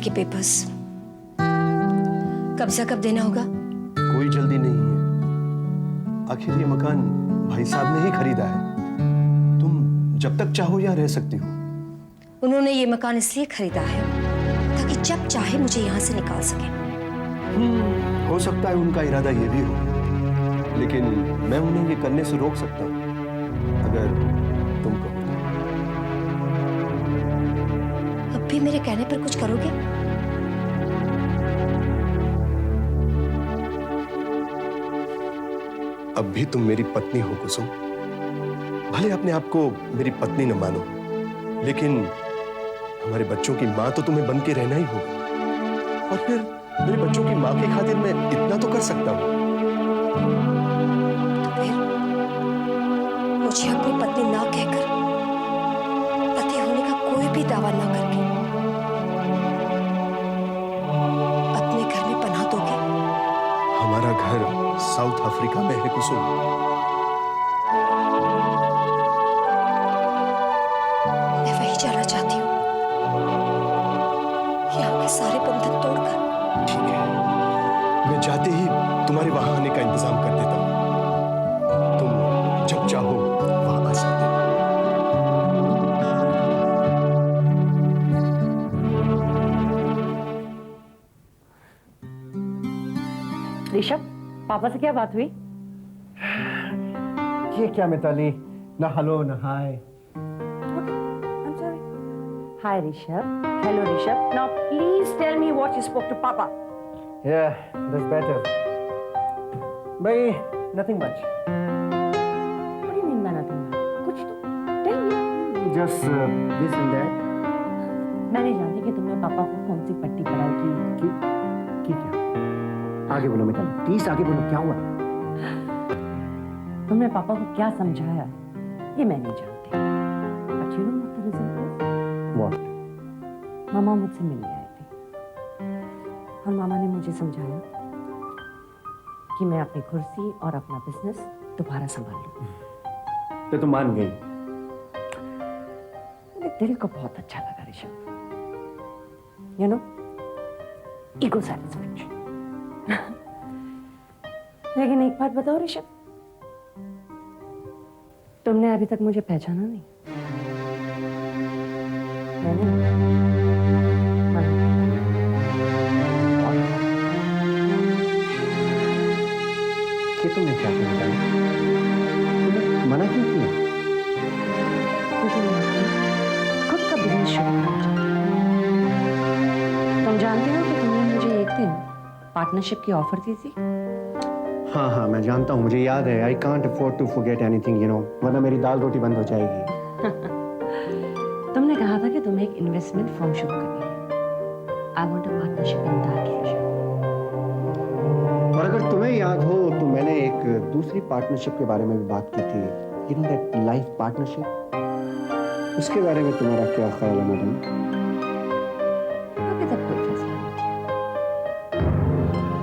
के पेपर्स। कब्जा कब देना होगा? कोई जल्दी नहीं है। आखिर ये मकान भाई साहब ने ही खरीदा है। तुम जब तक चाहो यहाँ रह सकती हो। उन्होंने ये मकान इसलिए खरीदा है ताकि जब चाहे मुझे यहाँ से निकाल सके। हो सकता है उनका इरादा ये भी हो, लेकिन मैं उन्हें ये करने से रोक सकता हूँ अगर तुम कहो। अब भी मेरे कहने पर कुछ करोगे? अब भी तुम मेरी पत्नी हो कुसुम। भले अपने आप को मेरी पत्नी न मानो, लेकिन हमारे बच्चों की मां तो तुम्हें बन के रहना ही होगा। और फिर मेरे बच्चों की मां की खातिर मैं इतना तो कर सकता हूँ। तो फिर मुझे अपनी पत्नी ना कहकर, पति होने का कोई भी दावा ना करके अपने घर में पनाह दोगे? हमारा घर साउथ अफ्रीका में है कुसुम। मैं वही जाना चाहती हूँ, यहाँ के सारे बंधन तोड़कर। ठीक है, मैं जाते ही तुम्हारे वहां आने का इंतजाम कर देता हूँ। तुम जब चाहो वहां आ सकते हो। ऋषभ, पापा से क्या बात हुई? ये क्या मिताली, ना हेलो ना हाय। Hi Rishabh. Hello Rishabh. Now please tell me what you spoke to Papa. Yeah, that's better. भाई, nothing much. What do you mean by nothing much? कुछ तो tell me. Just this and that. मैं नहीं जानती कि तुमने पापा को कौन सी पट्टी पढ़ाई की। क्या? आगे बोलो मिताली, प्लीज आगे बोलो, क्या हुआ? तुमने पापा को क्या समझाया ये मैं नहीं जानती। But you know what the result was? What? मामा मुझसे मिलने आए थे और मामा ने मुझे समझाया कि मैं अपनी कुर्सी और अपना बिजनेस दोबारा संभाल लूं। तो तुम मान गई? मेरे दिल को बहुत अच्छा लगा Rishabh. You know, ego satisfaction. लेकिन एक बात बताओ ऋषभ, तुमने अभी तक मुझे पहचाना नहीं। मैंने कि तुमने क्या किया मिताली? तुमने मना क्यों किया? क्योंकि मैं खुद का बिजनेस शुरू करना चाहती हूँ। तुम जानते हो कि तुमने मुझे एक दिन पार्टनरशिप की ऑफर दी थी। हाँ हाँ, मैं जानता हूँ, मुझे याद है। I can't afford to forget anything, you know, वरना मेरी दाल रोटी बंद हो जाएगी। तुमने कहा था कि तुम्हें एक इन्वेस्टमेंट फर्म शुरू करनी है। I want a partnership in that. और अगर तुम्हें याद हो तो मैंने एक दूसरी पार्टनरशिप के बारे में भी बात की थी, you know, that life partnership. उसके बारे में तुम्हारा क्या ख्याल है मैडम? अभी तक कोई फैसला नहीं किया।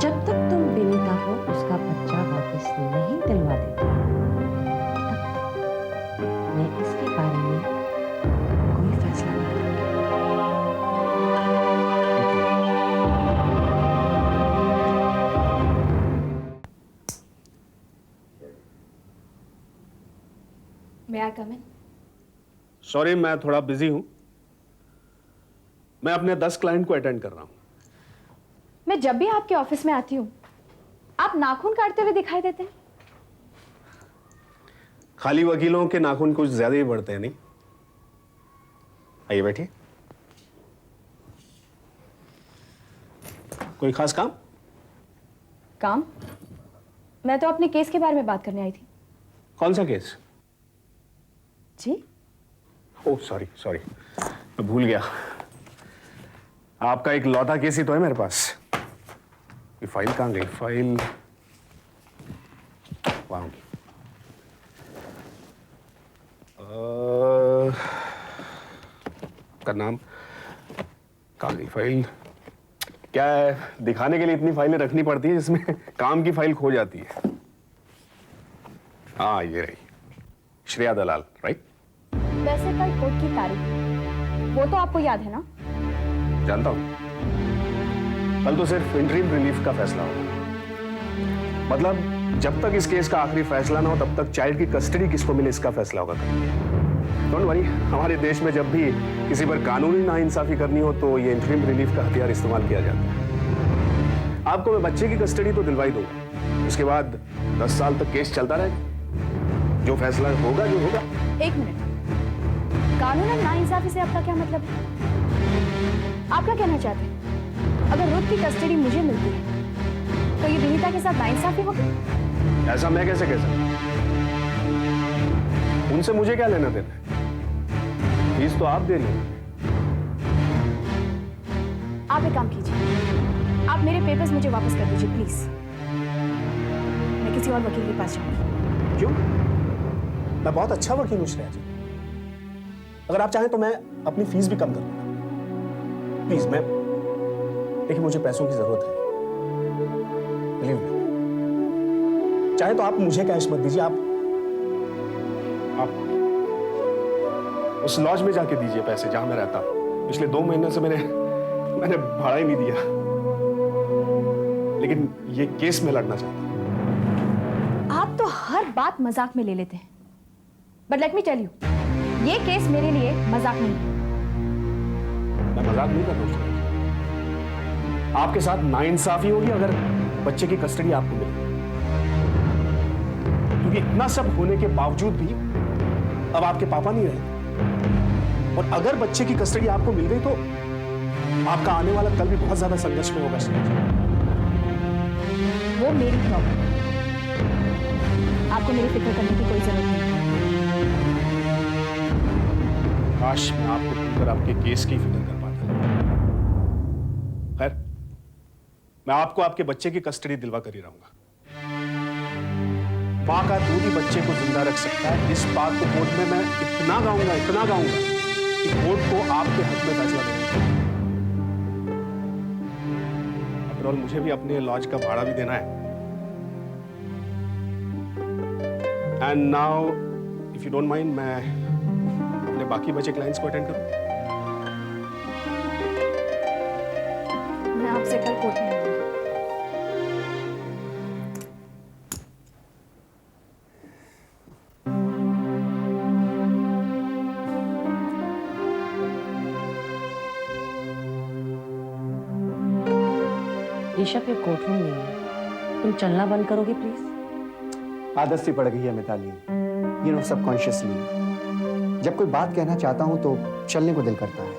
जब तक तुम विनीता को उसका बच्चा वापस नहीं दिलवा देते, तब तक मैं इसके बारे में कोई फैसला नहीं करूंगी। May I come in? Sorry, मैं थोड़ा बिजी हूं। मैं अपने 10 क्लाइंट को अटेंड कर रहा हूं। मैं जब भी आपके ऑफिस में आती हूँ आप नाखून काटते हुए दिखाई देते हैं। खाली वकीलों के नाखून कुछ ज्यादा ही बढ़ते हैं, नहीं? आइए बैठिए। कोई खास काम? काम? मैं तो अपने केस के बारे में बात करने आई थी। कौन सा केस? जी? ओह सॉरी सॉरी, मैं भूल गया। आपका एक लौता केस ही तो है मेरे पास। ये फाइल कहाँ गई? फाइल वाह, का नाम कहाँ गई फाइल? क्या है, दिखाने के लिए इतनी फाइलें रखनी पड़ती है जिसमें काम की फाइल खो जाती है। हाँ, ये रही, श्रेया दलाल, राइट? वैसे कल कोर्ट की तारीख, वो तो आपको याद है ना? जानता हूँ। कल तो सिर्फ इंटरिम रिलीफ का फैसला होगा। मतलब जब तक इस केस का आखिरी फैसला ना हो तब तक चाइल्ड की कस्टडी किसको मिले इसका फैसला होगा। डोंट वरी, हमारे देश में जब भी किसी पर कानूनी नाइंसाफी करनी हो तो ये इंटरिम रिलीफ का हथियार इस्तेमाल किया जाता है। आपको मैं बच्चे की कस्टडी तो दिलवाई दूंगा, उसके बाद 10 साल तक केस चलता रहेगा। जो फैसला होगा जो होगा। एक मिनट, कानूनन नाइंसाफी से आपका क्या मतलब है? आप क्या कहना चाहते हैं? अगर रुत की कस्टडी मुझे मिलती है तो ये विनीता के साथ नाइंसाफी होगी? ऐसा मैं कैसे कह सकता? उनसे मुझे क्या लेना देना है? फीस तो आप दे रही हैं। आप एक काम कीजिए, आप मेरे पेपर्स मुझे वापस कर दीजिए प्लीज। मैं किसी और वकील के पास जाऊंगी। क्यों? मैं बहुत अच्छा वकील हूं श्रेया जी। अगर आप चाहें तो मैं अपनी फीस भी कम कर दूंगा। प्लीज, मैं देखिए मुझे पैसों की जरूरत है, बिलीव मी। चाहे तो आप मुझे कैश मत दीजिए, आप उस लॉज में जाके दीजिए पैसे जहां मैं रहता हूं। पिछले 2 महीने से मैंने भाड़ा ही नहीं दिया। लेकिन ये केस में लड़ना चाहता हूं। आप तो हर बात मजाक में ले लेते हैं, but let me tell you, ये केस मेरे लिए मजाक नहीं है। मैं मजाक नहीं कर रहा हूं। आपके साथ नाइंसाफी होगी अगर बच्चे की कस्टडी आपको मिले, क्योंकि इतना सब होने के बावजूद भी अब आपके पापा नहीं रहे। और अगर बच्चे की कस्टडी आपको मिल गई तो आपका आने वाला कल भी बहुत ज्यादा संघर्ष में होगा। वो मेरी प्रॉब्लम है, आपको मेरी फिक्र करने की कोई जरूरत नहीं है। काश मैं आपको खुलकर आपके केस की फिक्र कर पाता। खैर, मैं आपको आपके बच्चे की कस्टडी दिलवा कर ही रहूंगा। मां का दूध ही बच्चे को जिंदा रख सकता है, इस बात को कोर्ट में मैं इतना गाऊंगा कि कोर्ट को आपके हक में फैसला देना। आफ्टर ऑल मुझे भी अपने लॉज का भाड़ा भी देना है। And now if you don't mind, मैं अपने बाकी बचे क्लाइंट्स को अटेंड करूं। मैं आपसे कल कोर्ट में मिलूंगी। ऋषभ, ये कोर्टरूम नहीं है, तुम चलना बंद करोगे प्लीज? आदत सी पड़ गई है मिताली, यू नो, सबकॉन्शियसली। जब कोई बात कहना चाहता हूं तो चलने को दिल करता है।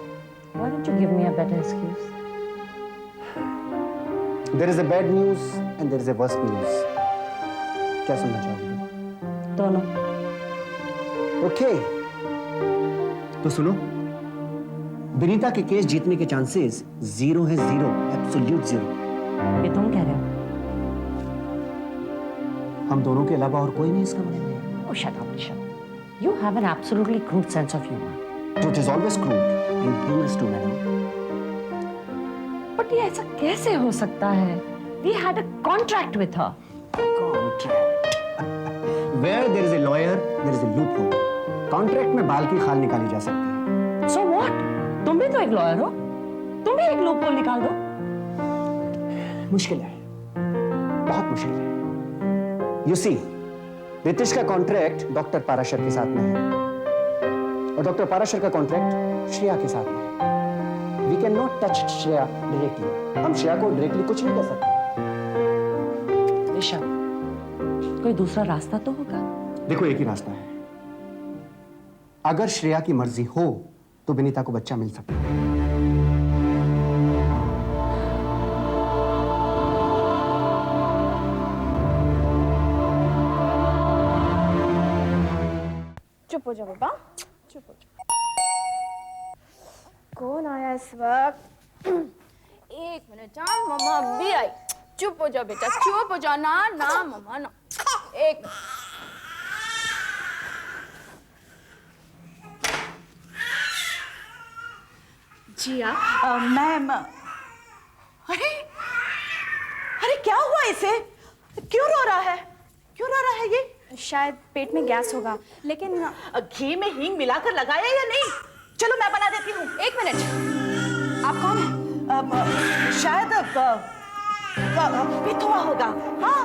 Why don't you give me a better excuse? There is a bad news and there is a worse news. क्या सुनना चाहोगे? दोनों। ओके, तो सुनो। विनीता के केस जीतने के चांसेस 0 है, 0, एब्सोल्यूट 0। ये तुम कह रहे हो? हम दोनों के अलावा और कोई नहीं इस कमरे में। Oh, shut up, Rishabh. You have an absolutely crude sense of humor. Truth is always crude and humorous too, madam. But ये ऐसा कैसे हो सकता है? We had a contract with her. Contract. Where there is a lawyer, there is a loophole. Contract में बाल की खाल निकाली जा सकती है। So what? तुम भी तो एक लॉयर हो, तुम भी एक लूपहोल निकाल दो। मुश्किल है, बहुत मुश्किल है। You see, रितेश का कॉन्ट्रैक्ट डॉक्टर पाराशर के साथ में है और डॉक्टर पाराशर का कॉन्ट्रैक्ट श्रेया के साथ में है। We cannot touch Shreya directly. हम श्रेया को डायरेक्टली कुछ नहीं कर सकते। ऋषभ, कोई दूसरा रास्ता तो होगा। देखो, एक ही रास्ता है। अगर श्रेया की मर्जी हो तो विनीता को बच्चा मिल सकता है। चुप हो जाओ बाबा, चुप हो जाओ। कौन आया इस वक्त? 1 मिनट, मम्मा अभी आई। चुप हो जाओ बेटा, चुप हो जाओ। ना ना मम्मा ना, 1 मिनट। जी आप? मैम, अरे अरे क्या हुआ इसे? क्यों रो रहा है? क्यों रो रहा है ये? शायद पेट में गैस होगा, लेकिन घी में हींग मिलाकर लगाया या नहीं? चलो मैं बना देती हूँ। 1 मिनट, आप कौन हैं? शायद पित्त हुआ होगा। हाँ,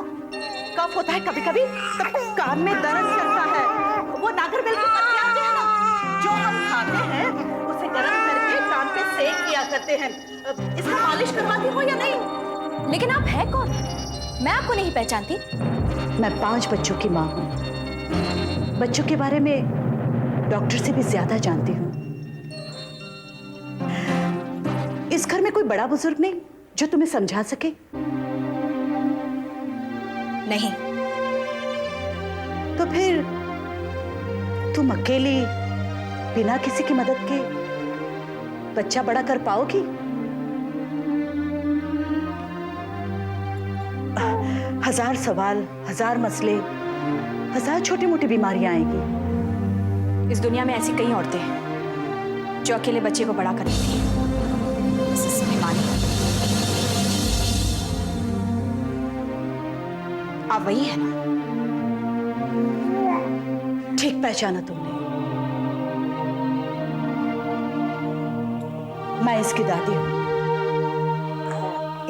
कफ होता है कभी कभी, तब कान में दर्द करता है। वो नागरवेल की पत्तियां आते हैं ना, जो हम खाते हैं उसे गर्म करके कान पे सेक किया करते हैं। इसका मालिश करवाती हो या नहीं? लेकिन आप है कौन? मैं आपको नहीं पहचानती। मैं 5 बच्चों की माँ हूँ। बच्चों के बारे में डॉक्टर से भी ज्यादा जानती हूँ। इस घर में कोई बड़ा बुजुर्ग नहीं जो तुम्हें समझा सके? नहीं। तो फिर तुम अकेली बिना किसी की मदद के बच्चा बड़ा कर पाओगी? हजार सवाल, हजार मसले, हजार छोटी मोटी बीमारियां आएंगी। इस दुनिया में ऐसी कई औरतें हैं जो अकेले बच्चे को बड़ा कर लेती हैं। इसमें मानी आप वही है ना? ठीक पहचाना तुमने। मैं इसकी दादी हूं।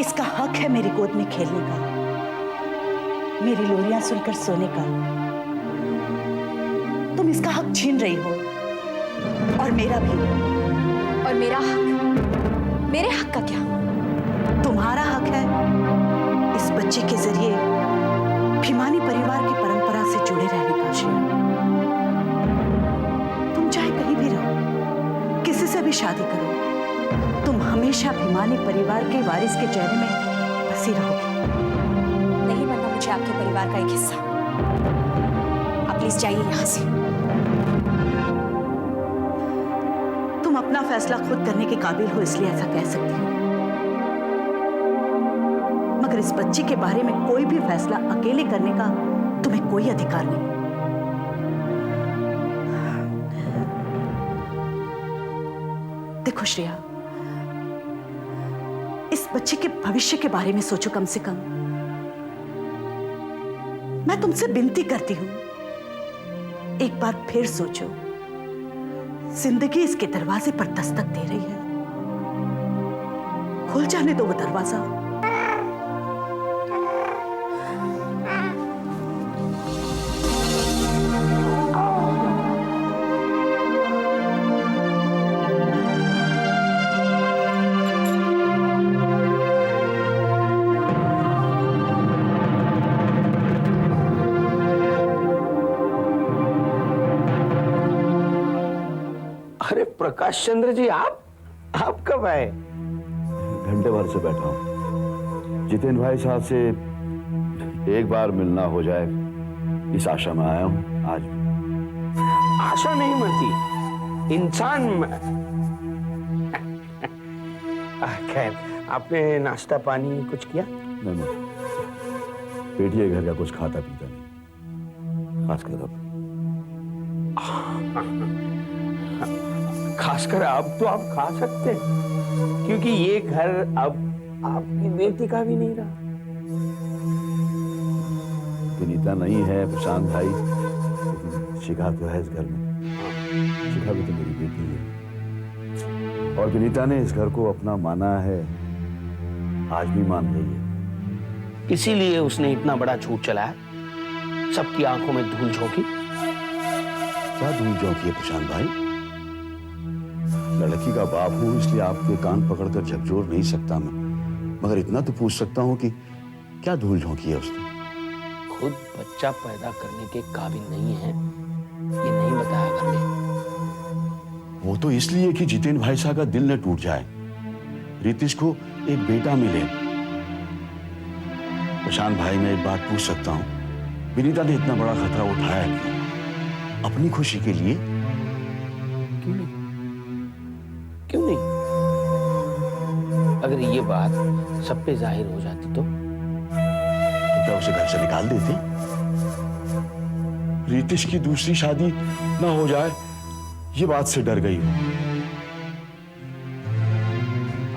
इसका हक है मेरी गोद में खेलने का, मेरी लोरियां सुनकर सोने का। तुम इसका हक छीन रही हो, और मेरा भी। और मेरा हक? मेरे हक का क्या? तुम्हारा हक है इस बच्चे के जरिए भिमानी परिवार की परंपरा से जुड़े रहने का। श्रेया, तुम चाहे कहीं भी रहो, किसी से भी शादी करो, तुम हमेशा भिमानी परिवार के वारिस के चेहरे में बसी रहोगी। नहीं बनना मुझे आपके परिवार का एक हिस्सा। आप प्लीज जाइए यहां से। तुम अपना फैसला खुद करने के काबिल हो, इसलिए ऐसा कह सकती हो। मगर इस बच्चे के बारे में कोई भी फैसला अकेले करने का तुम्हें कोई अधिकार नहीं। देखो श्रेया, इस बच्चे के भविष्य के बारे में सोचो कम से कम। मैं तुमसे विनती करती हूं, एक बार फिर सोचो। जिंदगी इसके दरवाजे पर दस्तक दे रही है, खुल जाने दो वो दरवाजा। अरे प्रकाश चंद्र जी, आप कब आए? घंटे भर से बैठा हूं। जितेंद्र भाई साहब से एक बार मिलना हो जाए, इस आशा में आया हूं आज। आशा नहीं मरती, इंसान खैर, आपने नाश्ता पानी कुछ किया? नहीं, पेटिया घर का कुछ खाता पीता नहीं, खासकर अब। खासकर अब तो आप खा सकते हैं, क्योंकि ये घर अब आपकी बेटी का भी नहीं रहा। विनीता नहीं है प्रशांत भाई, लेकिन शिखा तो है इस घर में। शिखा भी तो मेरी बेटी है, और विनीता ने इस घर को अपना माना है, आज भी मान रही है। इसीलिए उसने इतना बड़ा झूठ चलाया, सबकी आंखों में धूल झोंकी। क्या धूल झोंकी है प्रशांत भाई? लड़की का बाप हूं, इसलिए आपके कान पकड़कर झकझोर नहीं सकता मैं, मगर इतना तो पूछ सकता हूं कि क्या धूल झोंकी है उसने? खुद बच्चा पैदा करने के काबिल नहीं है, ये नहीं बताया करने। वो तो इसलिए कि जितेंद्र भाई साहब का दिल न टूट जाए, रितिश को एक बेटा मिले। प्रशांत भाई, मैं एक बात पूछ सकता हूं, विनीता ने इतना बड़ा खतरा उठाया क्यों? अपनी खुशी के लिए? क्यों नहीं? क्यों नहीं? अगर ये बात सब पे जाहिर हो जाती तो क्या उसे घर से निकाल देते? रितिश की दूसरी शादी ना हो जाए, ये बात से डर गई हूं।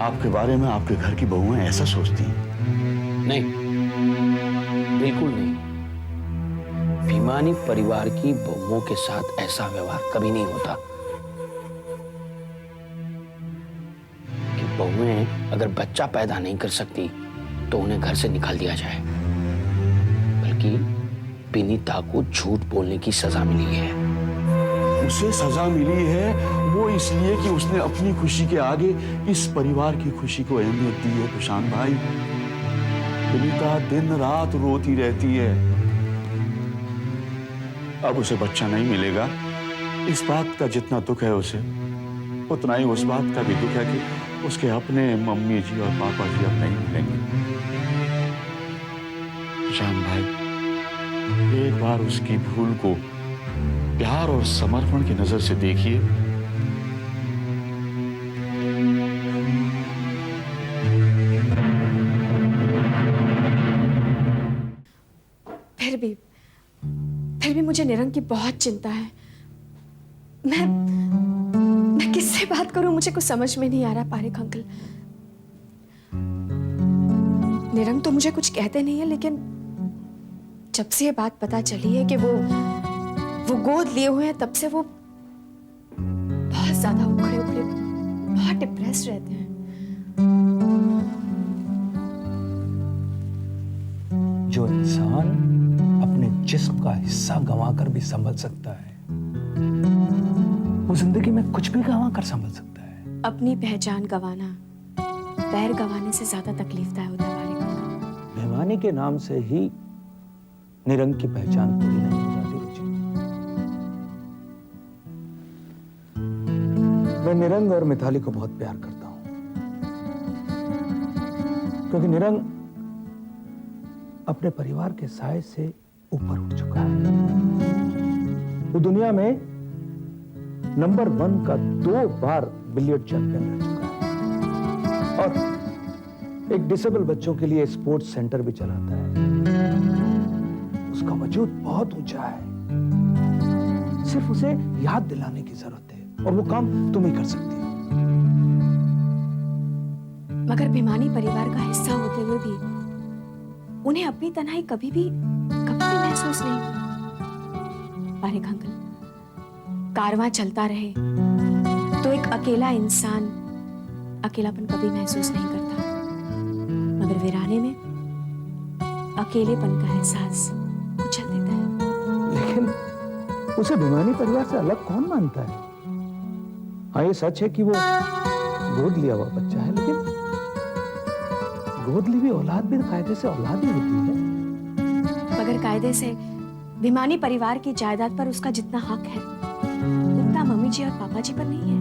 आपके बारे में आपके घर की बहुएं ऐसा सोचती हैं? नहीं, बिल्कुल नहीं। भीमानी परिवार की बहुओं के साथ ऐसा व्यवहार कभी नहीं होता, बहुएं अगर बच्चा पैदा नहीं कर सकती तो उन्हें घर से निकाल दिया जाए, बल्कि विनीता को झूठ बोलने की सजा मिली है। उसे सजा मिली है वो इसलिए कि उसने अपनी खुशी के आगे इस परिवार की खुशी को अहमियत दी है। प्रशांत भाई, विनीता दिन रात रोती रहती है। अब उसे बच्चा नहीं मिलेगा, इस बात का जितना दुख है उसे, उतना ही उस बात का भी दुख है कि उसके अपने मम्मी जी और पापा जी अब नहीं मिलेंगे। प्रशांत भाई, एक बार उसकी भूल को प्यार और समर्पण की नजर से देखिए। फिर भी मुझे निरंग की बहुत चिंता है। मैं किससे बात करूं, मुझे कुछ समझ में नहीं आ रहा। पारेख अंकल, निरंग तो मुझे कहते नहीं है, लेकिन जब से ये बात पता चली है कि वो गोद लिए हुए हैं, तब से वो बहुत ज्यादा उखड़े उखड़े, बहुत डिप्रेस्ड रहते हैं। जो इंसान अपने जिस्म का हिस्सा गंवाकर भी संभल सकता है, वो जिंदगी में कुछ भी गंवा कर संभल सकता है। अपनी पहचान गंवाना पैर गंवाने से ज्यादा तकलीफदायक होता है पारेख अंकल। बेईमानी के नाम से ही निरंग की पहचान पूरी नहीं हो जाती रुचि। मैं निरंग और मिताली को बहुत प्यार करता हूं, क्योंकि निरंग अपने परिवार के साए से ऊपर उठ चुका है। वो दुनिया में नंबर 1 का 2 बार बिलियर्ड चैंपियन रह चुका है और एक डिसेबल बच्चों के लिए स्पोर्ट्स सेंटर भी चलाता है। उसका वजूद बहुत ऊंचा है, सिर्फ उसे याद दिलाने की जरूरत है और वो काम तुम ही कर सकती हो। मगर भिमानी परिवार का हिस्सा होते हुए भी उन्हें अपनी तन्हाई कभी भी महसूस नहीं। पारेख अंकल, कारवां चलता रहे तो एक अकेला इंसान अकेलापन कभी महसूस नहीं करता, मगर वीराने में अकेलेपन का एहसास उछल देता है। लेकिन उसे भिमानी परिवार से अलग कौन मानता है? हाँ, ये सच है कि वो गोद लिया हुआ बच्चा है, लेकिन गोद ली हुई औलाद भी कायदे से औलाद ही होती है। मगर कायदे से भिमानी परिवार की जायदाद पर उसका जितना हक है, उतना मम्मी जी और पापा जी पर नहीं है।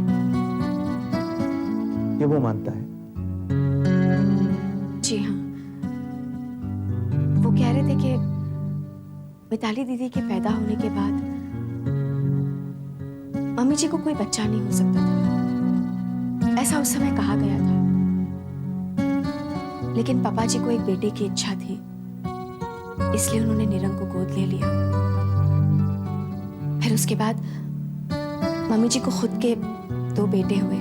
ये वो मानता है? जी हाँ, वो कह रहे थे कि मिताली दीदी के पैदा होने के बाद मम्मी जी को कोई बच्चा नहीं हो सकता था, ऐसा उस समय कहा गया था। लेकिन पापा जी को एक बेटे की इच्छा थी, इसलिए उन्होंने निरंग को गोद ले लिया। फिर उसके बाद मम्मी जी को खुद के 2 बेटे हुए,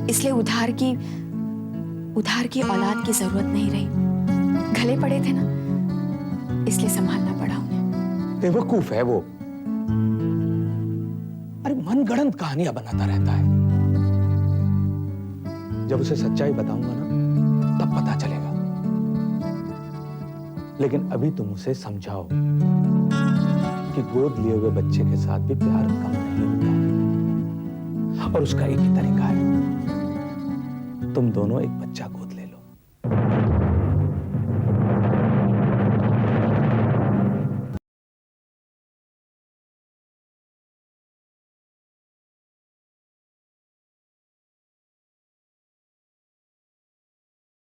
इसलिए उधार की औलाद की जरूरत नहीं रही। गले पड़े थे ना, इसलिए संभालना पड़ा उन्हें। बेवकूफ है वो। अरे मनगढ़ंत कहानियां बनाता रहता है। जब उसे सच्चाई बताऊंगा ना, तब पता चलेगा। लेकिन अभी तुम उसे समझाओ कि गोद लिए हुए बच्चे के साथ भी प्यार कम नहीं होता, और उसका एक ही तरीका है, तुम दोनों एक बच्चा को